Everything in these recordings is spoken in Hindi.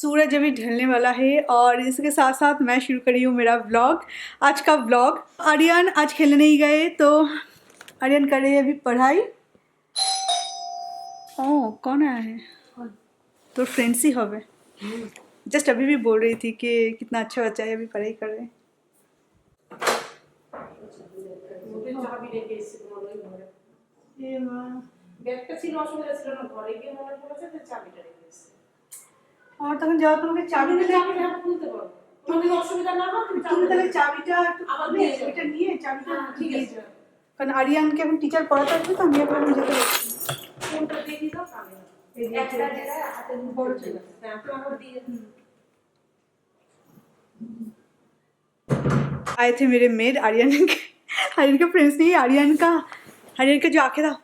सूरज अभी ढलने वाला है और इसके साथ साथ मैं शुरू कर रही हूँ मेरा व्लॉग। आज का व्लॉग, आर्यन आज खेलने नहीं गए तो आर्यन कर रही है अभी पढ़ाई। ओह, कौन आया है? तो फ्रेंड्स ही होवे। जस्ट अभी भी बोल रही थी कि कितना अच्छा बच्चा है, अभी पढ़ाई कर रहे हैं। और তখন যাও তোমাকে চাবিটা খুলতে পারো, তোমাদের অসুবিধা না হয় তুমি তাহলে চাবিটা এটা নিয়ে চাবিটা দিয়ে যাও, কারণ আরিয়ানকে এখন টিচার পড়াতে আসবে তো আমি এখন যেতে পারছি না। কোনটা দিয়ে দিও কানে একটা জায়গায় হাতে বড় চলে না তো দিয়ে आए थे मेरे मेड आर्यन के फ्रेंड्स नहीं, आर्यन का जो आंखें था,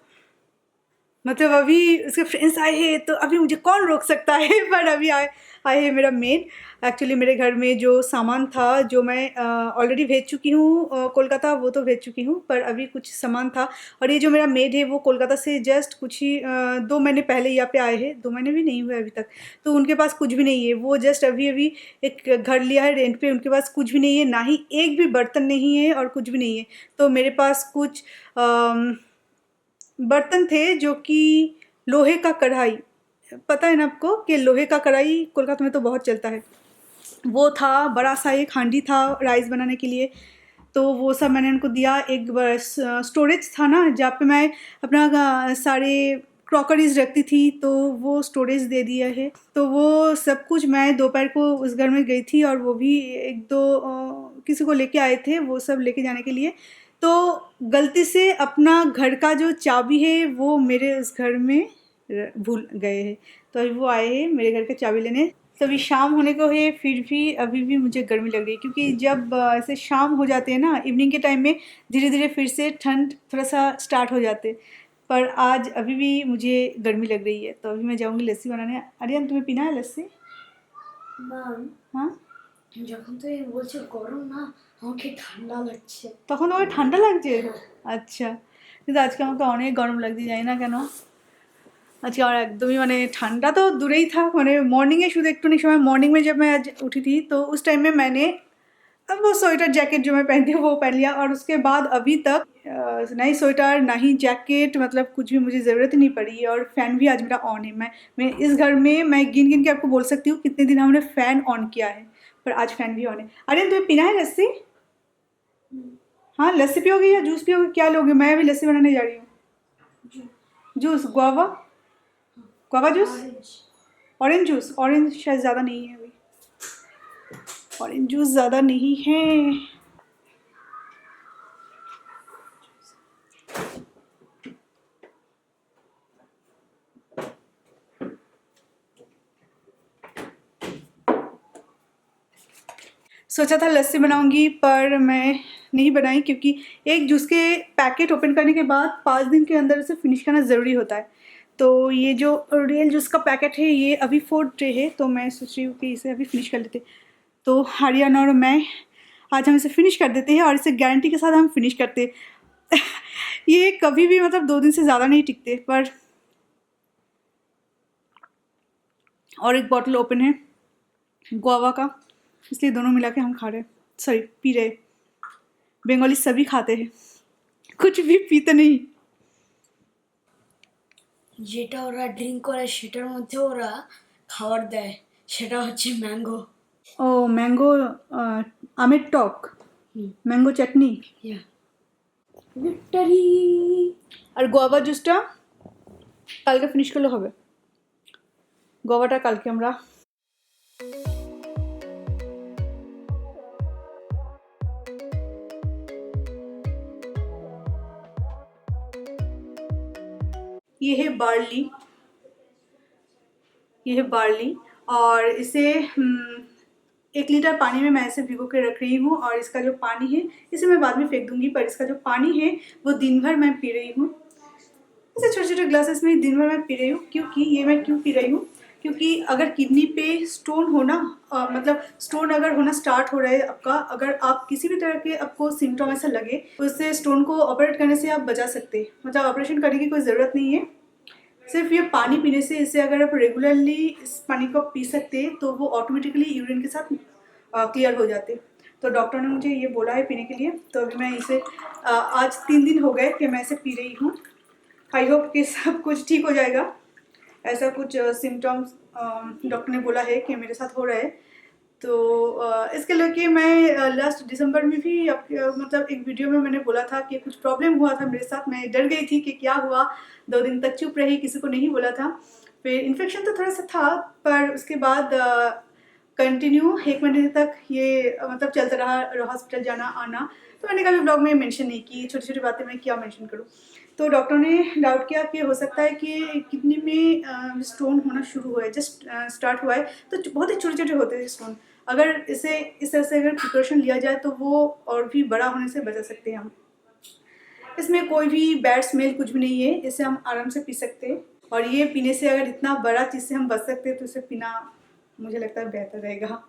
मतलब अभी उसके फ्रेंड्स आए हैं तो अभी मुझे कौन रोक सकता है। पर अभी आए हैं मेरा मेड। एक्चुअली मेरे घर में जो सामान था जो मैं ऑलरेडी भेज चुकी हूँ कोलकाता, वो तो भेज चुकी हूँ, पर अभी कुछ सामान था। और ये जो मेरा मेड है वो कोलकाता से जस्ट कुछ ही 2 महीने पहले यहाँ पे आए हैं, 2 महीने भी नहीं हुए अभी तक। तो उनके पास कुछ भी नहीं है, वो जस्ट अभी एक घर लिया है रेंट पे, उनके पास कुछ भी नहीं है, ना ही एक भी बर्तन नहीं है और कुछ भी नहीं है। तो मेरे पास कुछ बर्तन थे जो कि लोहे का कढ़ाई, पता है ना आपको कि लोहे का कढ़ाई कोलकाता में तो बहुत चलता है, वो था। बड़ा सा एक हांडी था राइस बनाने के लिए, तो वो सब मैंने उनको दिया। एक स्टोरेज था ना जहाँ पे मैं अपना सारे क्रॉकरीज रखती थी, तो वो स्टोरेज दे दिया है। तो वो सब कुछ मैं दोपहर को उस घर में गई थी और वो भी एक दो किसी को लेके आए थे, वो सब लेके जाने के लिए। तो गलती से अपना घर का जो चाबी है वो मेरे उस घर में भूल गए हैं। तो अभी वो आए हैं मेरे घर का चाबी लेने। तो अभी शाम होने को है, फिर भी अभी भी मुझे गर्मी लग रही है, क्योंकि जब ऐसे शाम हो जाते हैं ना इवनिंग के टाइम में, धीरे धीरे फिर से ठंड थोड़ा सा स्टार्ट हो जाते। पर आज अभी भी मुझे गर्मी लग रही है, तो अभी मैं जाऊँगी लस्सी बनाने। आर्यन, तुम्हें पीना है लस्सी? हाँ, যখন তুই বলছো গরম না, আমাকে ঠান্ডা লাগছে। তখন তোমার ঠান্ডা লাগছে? আচ্ছা, কিন্তু আজকে আমাকে অনেক গরম লাগছে, জানি না কেন। আজকে আমার एकदम ही ठंडा तो दूर ही था, मॉर्निंग में शुद्ध एक समय मॉर्निंग में जब मैं आज उठी थी तो उस टाइम में मैंने अब वो स्वेटर जैकेट जो मैं पहनती हूँ वो पहन लिया, और उसके बाद अभी तक ना ही स्वेटर ना ही जैकेट, मतलब कुछ भी मुझे ज़रूरत नहीं पड़ी। और फ़ैन भी आज मेरा ऑन है। मैं इस घर में मैं गिन गिन के आपको बोल सकती हूँ कितने दिन हमने फ़ैन ऑन किया है, पर आज फ़ैन भी ऑन है। अरे तुम्हें पीना है लस्सी? हाँ, लस्सी पियोगे या जूस पियोगे, क्या लोगे? मैं अभी लस्सी बनाने जा रही हूँ। Juice guava juice, orange juice. Orange शायद ज़्यादा नहीं है, अभी ऑरेंज जूस ज़्यादा नहीं है। सोचा था लस्सी बनाऊंगी, पर मैं नहीं बनाई, क्योंकि एक जूस के पैकेट ओपन करने के बाद 5 दिन के अंदर उसे फिनिश करना ज़रूरी होता है। तो ये जो रियल जूस का पैकेट है ये अभी 4 ट्रे है, तो मैं सोच रही हूँ कि इसे अभी फिनिश कर लेते। तो आर्यन और मैं आज हम इसे फिनिश कर देते हैं, और इसे गारंटी के साथ हम फिनिश करते। ये कभी भी मतलब 2 दिन से ज़्यादा नहीं टिकते। पर और एक बॉटल ओपन है गुआवा का, इसलिए दोनों मिला के हम खा रहे, सॉरी पी रहे। बेंगली सभी खाते हैं, कुछ भी पीते नहीं। যেটা ওরা ড্রিঙ্ক করে সেটার মধ্যে ওরা খাবার দেয়, সেটা হচ্ছে ম্যাঙ্গো। ও ম্যাঙ্গো, আমের টক, ম্যাঙ্গো চাটনি। ভিক্টরি। আর গোয়াবা জুসটা কালকে ফিনিশ করলে হবে। গোয়াবাটা কালকে আমরা ये है बार्ली, और इसे 1 लीटर पानी में मैं इसे भिगो के रख रही हूँ। और इसका जो पानी है इसे मैं बाद में फेंक दूंगी, पर इसका जो पानी है वो दिन भर मैं पी रही हूँ। इसे छोटे छोटे ग्लासेस में दिन भर मैं पी रही हूँ। मैं क्यों पी रही हूँ, क्योंकि अगर किडनी पे स्टोन होना, मतलब स्टोन अगर होना स्टार्ट हो रहा है आपका, अगर आप किसी भी तरह के आपको सिम्टम ऐसा लगे, उससे स्टोन को ऑपरेट करने से आप बचा सकते हैं। मतलब ऑपरेशन करने की कोई ज़रूरत नहीं है, सिर्फ ये पानी पीने से, इसे अगर आप रेगुलरली इस पानी को पी सकते तो वो ऑटोमेटिकली यूरिन के साथ क्लियर हो जाते। तो डॉक्टर ने मुझे ये बोला है पीने के लिए, तो अभी मैं इसे आज 3 दिन हो गए कि मैं इसे पी रही हूँ। आई होप कि सब कुछ ठीक हो जाएगा। ऐसा कुछ सिम्टम्स डॉक्टर ने बोला है कि मेरे साथ हो रहा है। तो इसके लेके मैं लास्ट दिसंबर में भी मतलब एक वीडियो में मैंने बोला था कि कुछ प्रॉब्लम हुआ था मेरे साथ। मैं डर गई थी कि क्या हुआ, 2 दिन तक चुप रही, किसी को नहीं बोला था। फिर इन्फेक्शन तो थोड़ा सा था, पर उसके बाद कंटिन्यू 1 महीने तक ये मतलब चलता रहा, हॉस्पिटल जाना आना। तो मैंने कभी ब्लॉग में मेंशन नहीं की, छोटी छोटी बातें मैं क्या मेंशन करूँ। तो डॉक्टर ने डाउट किया कि हो सकता है कि किडनी में स्टोन होना शुरू हुआ है, जस्ट स्टार्ट हुआ है। तो बहुत ही छोटे छोटे होते हैं स्टोन। अगर इसे इस तरह से अगर प्रिकॉशन लिया जाए तो वो और भी बड़ा होने से बचा सकते हैं हम। इसमें कोई भी बैड स्मेल कुछ भी नहीं है, इसे हम आराम से पी सकते हैं। और ये पीने से अगर इतना बड़ा चीज़ से हम बच सकते हैं तो इसे पीना मुझे लगता है बेहतर रहेगा।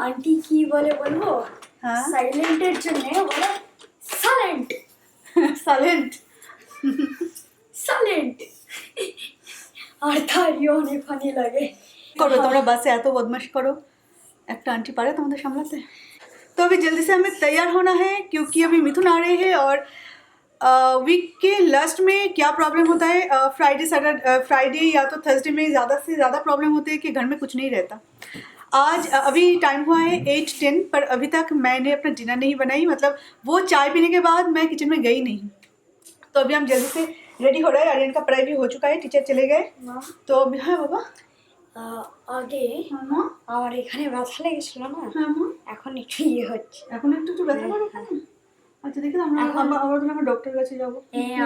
আন্টি কি বলে বলবো? হ্যাঁ। সাইলেন্টের জন্য বলে সাইলেন্ট साइलेंट সাইলেন্ট আর তারই অনেক ফানি লাগে। करो তোমরা বাসে এত বদমাশি করো, একটা आंटी पारे तुम्हारे সামলাতে। तो अभी जल्दी से हमें तैयार होना है क्योंकि अभी मिथुन आ रहे हैं। और वीक के लास्ट में क्या प्रॉब्लम होता है, फ्राइडे या तो थर्सडे में ज़्यादा से ज़्यादा प्रॉब्लम होती है कि घर में कुछ नहीं रहता। आज अभी टाइम हुआ है 8-10, पर अभी तक मैंने अपना डिनर नहीं बनाई। मतलब वो चाय पीने के बाद मैं किचन में गई नहीं। तो अभी हम जल्दी से रेडी हो रहे हैं। आर्यन का पढ़ाई भी हो चुका है, टीचर चले गए। तो अभी हाँ बाबा, আগে हाँ আমার এখানে ব্যথা লেগেছিল না, हाँ, এখন একটু ইয়ে হচ্ছে। এখন একটু একটু ব্যথা করে এখানে। আচ্ছা দেখি আমরা আবার দিন আমরা ডক্টর কাছে যাবো।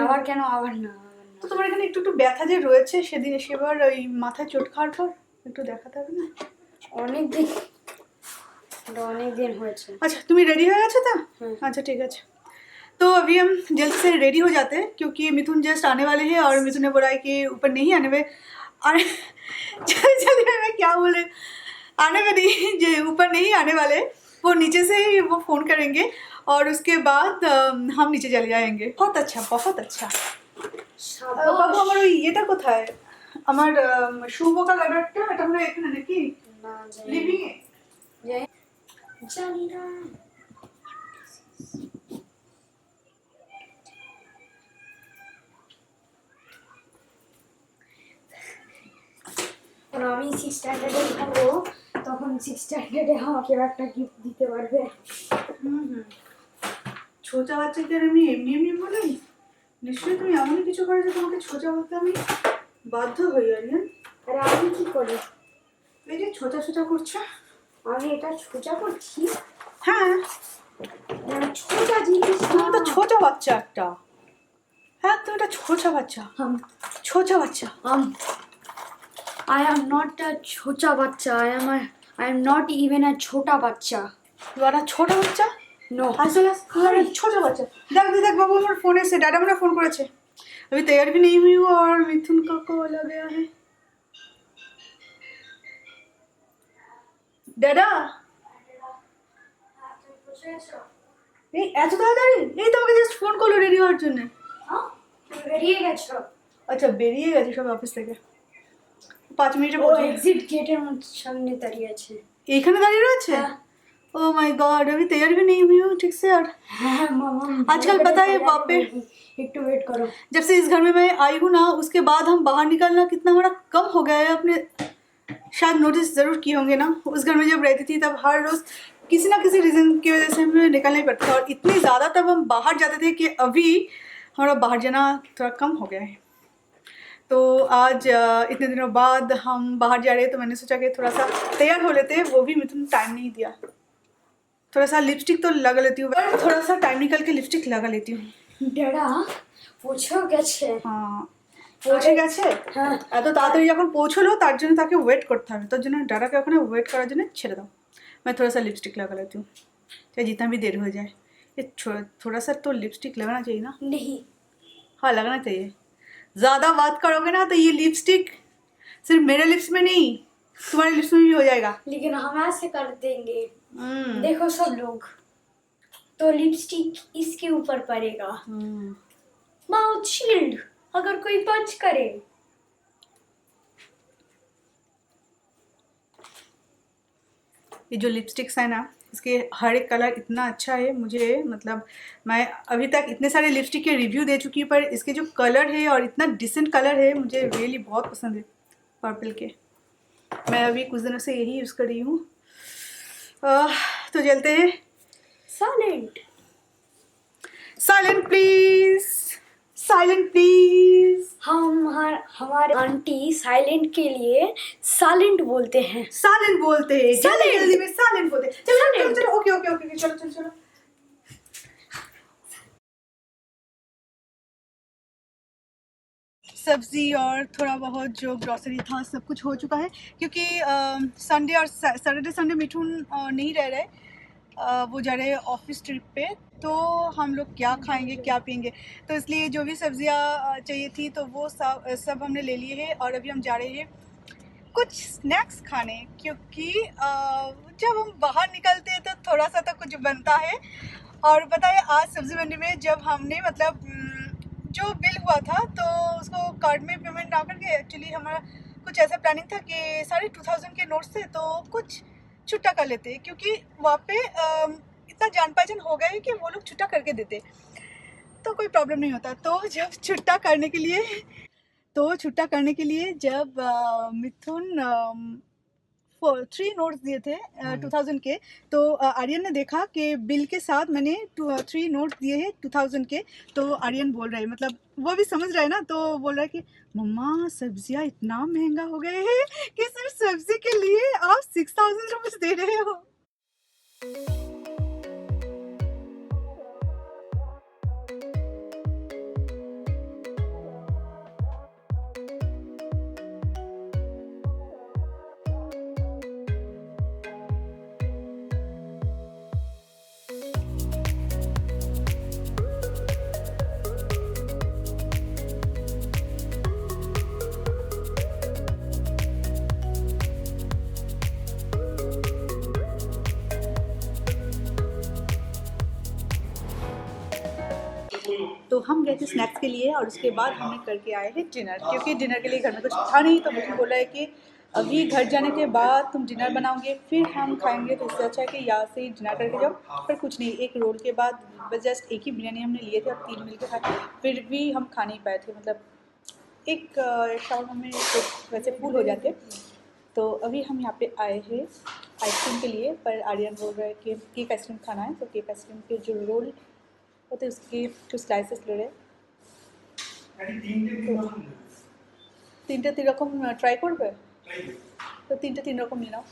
আবার কেন? আবার না, আবার না। তো তোমার এখানে একটু একটু ব্যথা যে রয়েছে, সেদিন সেবার ওই মাথায় চোট খাওয়ার পর একটু দেখাতে হবে না? অনেক দিন, অনেক দিন হয়েছে। अच्छा तुम रेडी हो गए था? अच्छा ठीक है। तो अभी हम जल्द से रेडी हो जाते हैं क्योंकि मिथुन जस्ट आने वाले हैं और मिथुन ने बोला है कि ऊपर नहीं आने में। जल्दी मैं क्या बोले, आने में नहीं, जो ऊपर नहीं आने वाले, वो नीचे से ही वो फ़ोन करेंगे और उसके बाद हम नीचे चले जाएंगे। बहुत अच्छा बहुत अच्छा। বাবু আমার ওই ইয়েটা কোথায়, আমার শুভ কালারটা, এটা আমরা এখানে নাকি লিভিং এ জানি না। আমি 6 স্ট্যান্ডার্ডে পড়বো, তখন 6 স্ট্যান্ডার্ডে আমাকে একটা গিফট দিতে পারবে। ছোটা বাচ্চাকে আমি এমনি এমনি বলি? নিশ্চয়ই তুমি এমন কিছু করে যে তোমাকে ছোটা বলতে আমি বাধ্য হই। আরিয়ান আরে আমি কি করি? এই যে ছোটা ছোটা করছো। আমি এটা ছোটা করছি? হ্যাঁ ছোটা জিনিস তুমি তো ছোটা বাচ্চা একটা। হ্যাঁ তুমি একটা ছোটা বাচ্চা, ছোটা বাচ্চা। I am not a छोटा बच्चा. I am not even a छोटा बच्चा. You are a छोटा बच्चा? No. আসলে আরে ছোটা বাচ্চা। দেখ দেখ বাবু আমার ফোন এসে, ডैडा मेरा फोन করেছে। अभी तैयार भी नहीं हुई हूँ और मिथुन का कॉल आ गया है। ড্যাডা এই এত তাড়াতাড়ি? এই তো আমাকে জাস্ট ফোন করলো রেডি হওয়ার জন্য। হ্যাঁ বেরিয়ে গেছো? আচ্ছা বেরিয়ে গেছে সব অফিস থেকে, 5 মিনিটে ও পৌঁছে। এক্সিট গেটের সামনে দাঁড়িয়ে আছে। এইখানে দাঁড়িয়ে রয়েছে? ओह माय गॉड, अभी तैयार भी नहीं हुई हूँ ठीक से यार। हाँ मामा, आजकल पता है वहाँ पे एक तो वेट करो। जब से इस घर में मैं आई हूँ ना, उसके बाद हम बाहर निकलना कितना हमारा कम हो गया है। अपने शायद नोटिस ज़रूर किए होंगे ना, उस घर में जब रहती थी तब हर रोज़ किसी ना किसी रीज़न की वजह से हमें निकलना ही पड़ता था। और इतनी ज़्यादा तब हम बाहर जाते थे कि अभी हमारा बाहर जाना थोड़ा कम हो गया है। तो आज इतने दिनों बाद हम बाहर जा रहे हैं, तो मैंने सोचा कि थोड़ा सा तैयार हो लेते हैं। वो भी मिथुन टाइम नहीं दिया। थोड़ा सा लिपस्टिक तो लगा लेती हूँ, थोड़ा सा टाइम निकल के लिपस्टिक लगा लेती हूँ। ড্যাডা পৌঁছেও গেছে? हाँ পৌঁছে গেছে হ্যাঁ এত তাড়াতাড়ি যখন পৌঁছলো তার জন্য তাকে ওয়েট করতে হবে তোর জন্য डाटा ওখানে ওয়েট করার जন্য ছেড়ে দাও मैं थोड़ा सा लिपस्टिक लगा लेती हूँ चाहे जितना भी देर हो जाए ये थोड़ा सा तो लिपस्टिक लगाना चाहिए ना नहीं हाँ लगना चाहिए ज़्यादा बात करोगे ना तो ये लिपस्टिक सिर्फ मेरे लिप्स में नहीं तुम्हारे लिप्स में भी हो जाएगा लेकिन हम ऐसे कर देंगे देखो सब लोग तो लिपस्टिक इसके ऊपर पड़ेगा माउथ शील्ड अगर कोई टच करे ये जो लिपस्टिक्स है ना इसके हर एक कलर इतना अच्छा है मुझे मतलब मैं अभी तक इतने सारे लिपस्टिक के रिव्यू दे चुकी हूँ पर इसके जो कलर है और इतना डिसेंट कलर है मुझे रियली बहुत पसंद है पर्पल के मैं अभी कुछ दिनों से यही यूज़ कर रही हूँ तो चलते हैं silent silent please silent please हमारे आंटी साइलेंट के लिए साइलेंट बोलते हैं साइलेंट बोलते हैं जल्दी Silent. जल्दी में साइलेंट बोलते हैं चलो चलो Silent. चलो ओके ओके ओके चलो चलो चलो सब्जी और थोड़ा बहुत जो ग्रॉसरी था सब कुछ हो चुका है क्योंकि संडे और सैटरडे संडे मिठून नहीं रह रहे वो जा रहे हैं ऑफिस ट्रिप पे तो हम लोग क्या खाएंगे क्या पियेंगे तो इसलिए जो भी सब्जियां चाहिए थी तो वो सब हमने ले लिए हैं और अभी हम जा रहे हैं कुछ स्नैक्स खाने क्योंकि जब हम बाहर निकलते हैं तो थोड़ा सा तो कुछ बनता है और बताइए आज सब्जी मंडी में जब हमने मतलब जो बिल हुआ था तो उसको कार्ड में पेमेंट ना करके एक्चुअली हमारा कुछ ऐसा प्लानिंग था कि 2,500 के नोट्स थे तो कुछ छुट्टा कर लेते क्योंकि वहाँ पे इतना जान पहचान हो गया है कि वो लोग छुट्टा करके देते तो कोई प्रॉब्लम नहीं होता तो जब छुट्टा करने के लिए जब मिथुन 3 नोट्स दिए थे 2000 के तो आर्यन ने देखा कि बिल के साथ मैंने 3 नोट्स दिए हैं 2000 के तो आर्यन बोल रहा है मतलब वो भी समझ रहा है ना तो बोल रहा है कि मम्मा सब्जियां इतना महंगा हो गए हैं कि सिर्फ सब्जी के लिए आप 6000 रुपीज दे रहे हो तो हम गए थे स्नैक्स के लिए और उसके बाद हमने करके आए हैं डिनर क्योंकि डिनर के लिए घर में कुछ था नहीं तो मुझे बोला है कि अभी घर जाने के बाद तुम डिनर बनाओगे फिर हम खाएंगे तो इससे अच्छा है कि यहाँ से ही डिनर करके जाओ पर कुछ नहीं एक रोल के बाद बस जस्ट एक ही बिरयानी हमने लिए थे अब 3 मिल के खाए फिर भी हम खा नहीं पाए थे मतलब एक शावर में वैसे फूल हो जाते तो अभी हम यहाँ पे आए हैं आइसक्रीम के लिए पर आर्यन बोल रहा है कि केक आइसक्रीम खाना है तो केक आइसक्रीम के जो रोल होते उसके जो स्लाइसेस ले रहे তিনটে 3 রকম ট্রাই করবে তো তিনটে 3 রকম নিয়ে নাও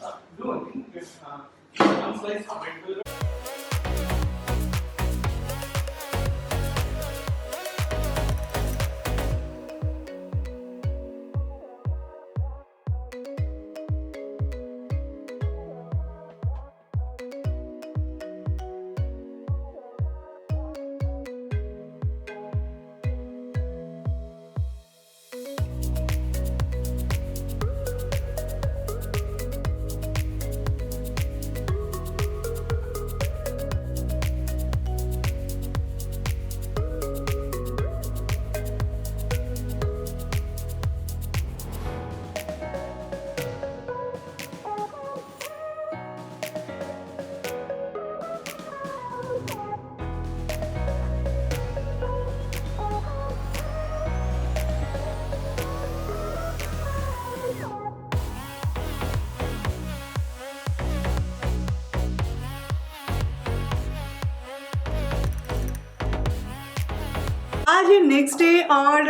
आज है नेक्स्ट डे और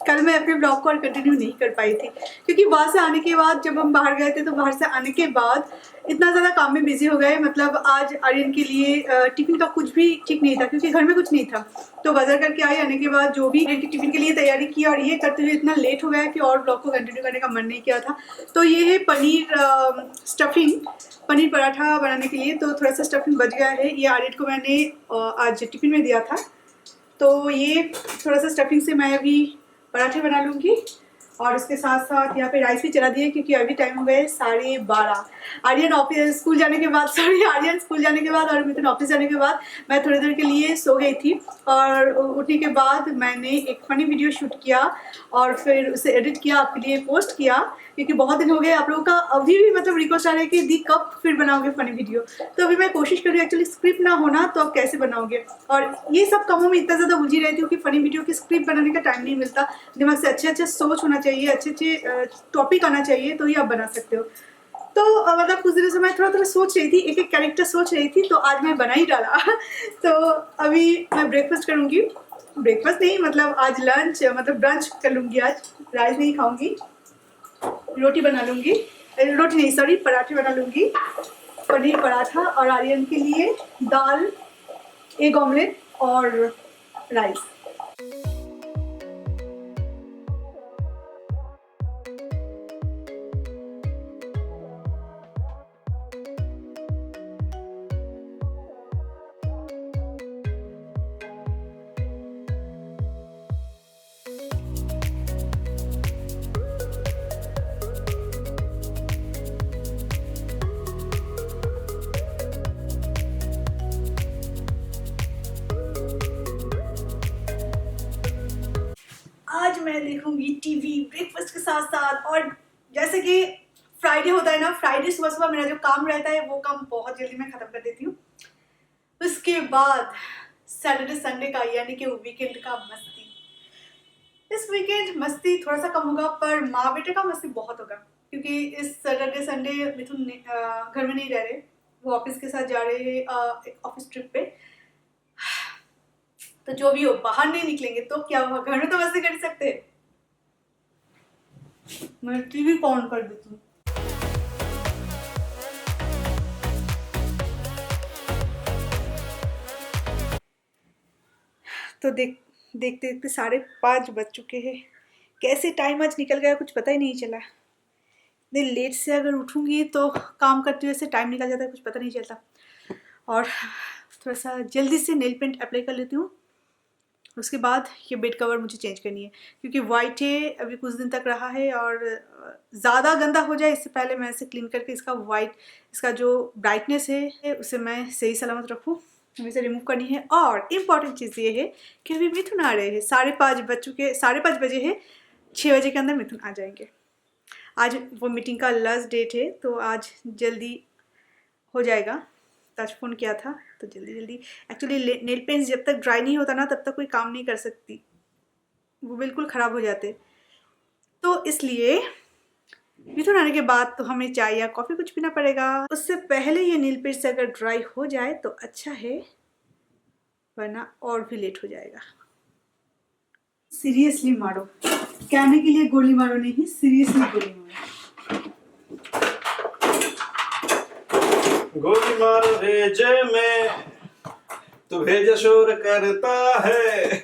कल मैं अपने ब्लॉग को और कंटिन्यू नहीं कर पाई थी क्योंकि वहाँ से आने के बाद जब हम बाहर गए थे तो बाहर से आने के बाद इतना ज़्यादा काम में बिजी हो गए, मतलब आज आर्यन के लिए टिफिन का कुछ भी ठीक नहीं था क्योंकि घर में कुछ नहीं था। तो बाजार करके आई, आने के बाद जो भी टिफिन के लिए तैयारी की और ये करते हुए इतना लेट हो गया कि और ब्लॉग को कंटिन्यू करने का मन नहीं किया था। तो ये है पनीर स्टफिंग, पनीर पराठा बनाने के लिए। तो थोड़ा सा स्टफिंग बच गया है, ये आर्यन को मैंने आज टिफिन में दिया था। तो ये थोड़ा सा स्टफिंग से मैं अभी पराठे बना लूँगी और उसके साथ साथ यहाँ पे राइस भी चला दिए क्योंकि अभी टाइम हो गए 12:30। आर्यन ऑफिस स्कूल जाने के बाद आर्यन स्कूल जाने के बाद और मिथुन ऑफिस जाने के बाद मैं थोड़ी देर के लिए सो गई थी और उठने के बाद मैंने एक फनी वीडियो शूट किया और फिर उसे एडिट किया, आपके लिए पोस्ट किया क्योंकि बहुत दिन हो गए आप लोगों का अभी भी मतलब रिक्वेस्ट आ रहा है कि दी कब फिर बनाओगे फनी वीडियो। तो अभी मैं कोशिश कर रही हूँ, एक्चुअली स्क्रिप्ट ना होना तो आप कैसे बनाओगे, और ये सब कामों में इतना ज़्यादा उलझी रहती हूँ कि फनी वीडियो की स्क्रिप्ट बनाने का टाइम नहीं मिलता। दिमाग से अच्छे सोच होना चाहिए, अच्छे टॉपिक आना चाहिए तो ही आप बना सकते हो। तो मतलब कुछ दिनों से मैं थोड़ा सोच रही थी, एक कैरेक्टर सोच रही थी, तो आज मैं बना ही डाला। तो अभी मैं ब्रेकफास्ट करूँगी, ब्रेकफास्ट नहीं मतलब आज लंच मतलब ब्रंच कर लूँगी। आज राइस नहीं खाऊंगी, रोटी बना लूँगी, रोटी नहीं सॉरी पराठे बना लूँगी, पनीर पराठा, और आर्यन के लिए दाल, एग ऑमलेट और राइस। आज मैं देखूंगी टीवी ब्रेकफास्ट के साथ साथ, और जैसे कि फ्राइडे होता है ना, फ्राइडे सुबह सुबह मेरा जो काम रहता है वो काम बहुत जल्दी मैं ख़त्म कर देती हूँ। उसके बाद सैटरडे संडे का यानी कि वीकेंड का मस्ती। इस वीकेंड मस्ती थोड़ा सा कम होगा पर माँ बेटे का मस्ती बहुत होगा क्योंकि इस सैटरडे संडे मिथुन घर में नहीं रह रहे, वो ऑफिस के साथ जा रहे एक ऑफिस ट्रिप पे। तो जो भी हो, बाहर नहीं निकलेंगे तो क्या हुआ, घर में तो मस्ती कर सकते हैं। मैं टीवी ऑन कर देती हूँ। तो देखते देखते 5:30 बज चुके हैं। कैसे टाइम आज निकल गया कुछ पता ही नहीं चला। इतने लेट से अगर उठूंगी तो काम करते हुए से टाइम निकल जाता है, कुछ पता नहीं चलता। और थोड़ा सा जल्दी से नेल पेंट अप्लाई कर लेती हूँ। उसके बाद ये बेड कवर मुझे चेंज करनी है क्योंकि वाइट है, अभी कुछ दिन तक रहा है और ज़्यादा गंदा हो जाए इससे पहले मैं इसे क्लीन करके इसका वाइट, इसका जो ब्राइटनेस है उसे मैं सही सलामत रखूँ, इसे रिमूव करनी है। और इम्पॉर्टेंट चीज़ ये है कि अभी मिथुन आ रहे हैं, 5:30 बज चुके, 5:30 बजे है, 6 बजे के अंदर मिथुन आ जाएंगे। आज वो मीटिंग का लास्ट डेट है तो आज जल्दी हो जाएगा। तो आज फ़ोन किया था तो जल्दी एक्चुअली नेल पेंट्स जब तक ड्राई नहीं होता ना तब तक कोई काम नहीं कर सकती, वो बिल्कुल ख़राब हो जाते। तो इसलिए मिथुन आने के बाद तो हमें चाय या कॉफ़ी कुछ पीना पड़ेगा। उससे पहले ये नेल पेंट्स अगर ड्राई हो जाए तो अच्छा है, वरना और भी लेट हो जाएगा। सीरियसली मारो, कहने के लिए गोली मारो नहीं, सीरियसली गोली मारो। गोली मार भेजे में तो भेजा शोर करता है।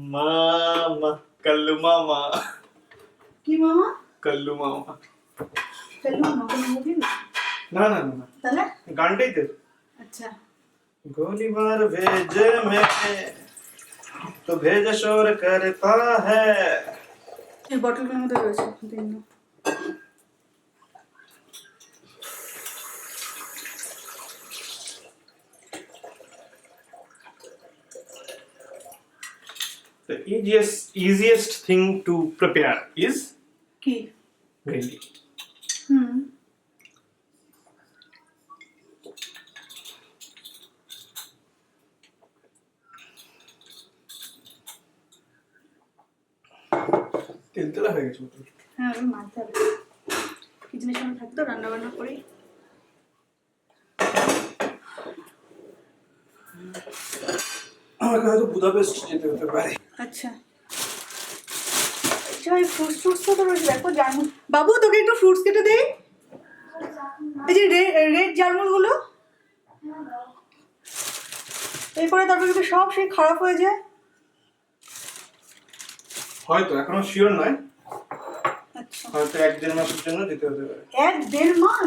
मामा कल्लू मामा की मामा कल्लू मामा कल्लू मामा को मूवी में ना ना ना तला गांडे थे। अच्छा, गोली मार भेजे में तो भेजा शोर करता है। ये बॉटल में मत रखो दिन में। The easiest thing to prepare is की green tea. তেলতেলা হয়ে গেছে বোতল। হ্যাঁ আমি মানতে হবে, কি জিনিস আমার থাকে তো রান্না বান্না করি। আমাকে হয়তো বুদাপেস্ট যেতে হতে পারে। আচ্ছা আচ্ছা এই ফ্রুটস তো রয়েছে দেখো জারমুন বাবু তোকে একটু ফ্রুটস কেটে দেই এই যে রেড জারমুনগুলো এরপরে তারপরে কিন্তু সব সেই খারাপ হয়ে যায় হয়তো এখনো শিওর নয়, আচ্ছা হয়তো 1-1.5 মাসের জন্য দিতে হতে পারে। 1-1.5 মাস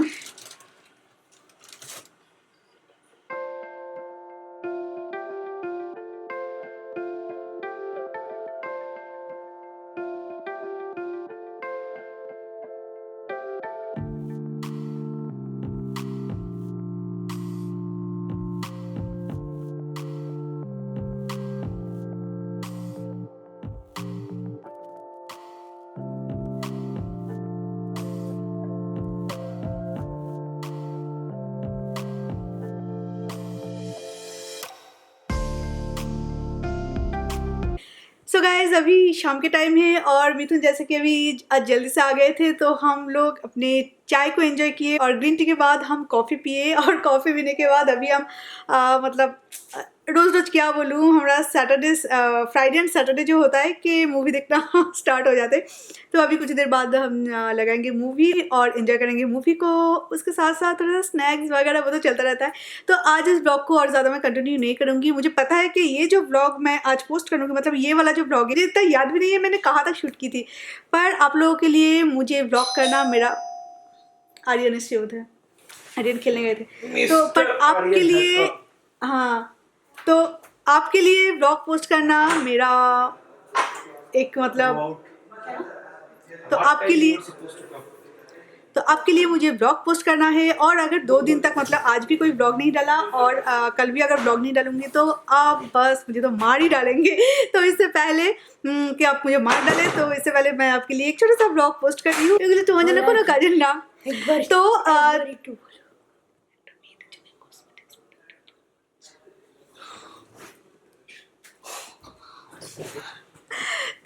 सो गाइज अभी शाम के टाइम है और मिथुन जैसे कि अभी आज जल्दी से आ गए थे तो हम लोग अपने चाय को एंजॉय किए और ग्रीन टी के बाद हम कॉफ़ी पिए और कॉफ़ी पीने के बाद अभी हम मतलब रोज़ रोज़ क्या बोलूँ हमारा फ्राइडे एंड सैटरडे जो होता है कि मूवी देखना स्टार्ट हो जाते तो अभी कुछ देर बाद हम लगाएंगे मूवी और एंजॉय करेंगे मूवी को उसके साथ साथ थोड़ा सा स्नैक्स वगैरह वो तो चलता रहता है। तो आज इस ब्लॉग को और ज़्यादा मैं कंटिन्यू नहीं करूँगी, मुझे पता है कि ये जो ब्लॉग मैं आज पोस्ट करूँगी मतलब ये वाला जो ब्लॉग है इतना याद भी नहीं है मैंने कहाँ तक शूट की थी, पर आप लोगों के लिए मुझे ब्लॉग करना मेरा आर्यन इससे होता है आर्यन खेलने गए थे तो पर आपके लिए हाँ तो आपके लिए ब्लॉग पोस्ट करना मेरा एक मतलब तो आपके लिए मुझे ब्लॉग पोस्ट करना है और अगर 2 दिन तक मतलब आज भी कोई ब्लॉग नहीं डाला और कल भी अगर ब्लॉग नहीं डालूंगी तो आप बस मुझे तो मार ही डालेंगे। तो इससे पहले कि आप मुझे मार डालें तो इससे पहले मैं आपके लिए एक छोटा सा ब्लॉग पोस्ट कर रही हूँ क्योंकि तुम्हारे जन को ना काजल ना तो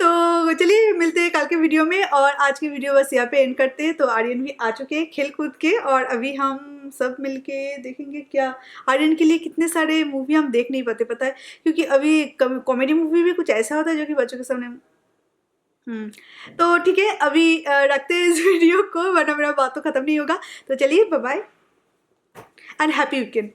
तो चलिए मिलते हैं कल के वीडियो में और आज की वीडियो बस यहाँ पे एंड करते हैं। तो आर्यन भी आ चुके हैं खेल कूद के और अभी हम सब मिलके देखेंगे क्या आर्यन के लिए कितने सारे मूवी हम देख नहीं पाते पता है क्योंकि अभी कॉमेडी मूवी भी कुछ ऐसा होता है जो कि बच्चों के सामने तो ठीक है अभी रखते हैं इस वीडियो को वरना मेरा बात तो ख़त्म नहीं होगा। तो चलिए bye bye and happy weekend.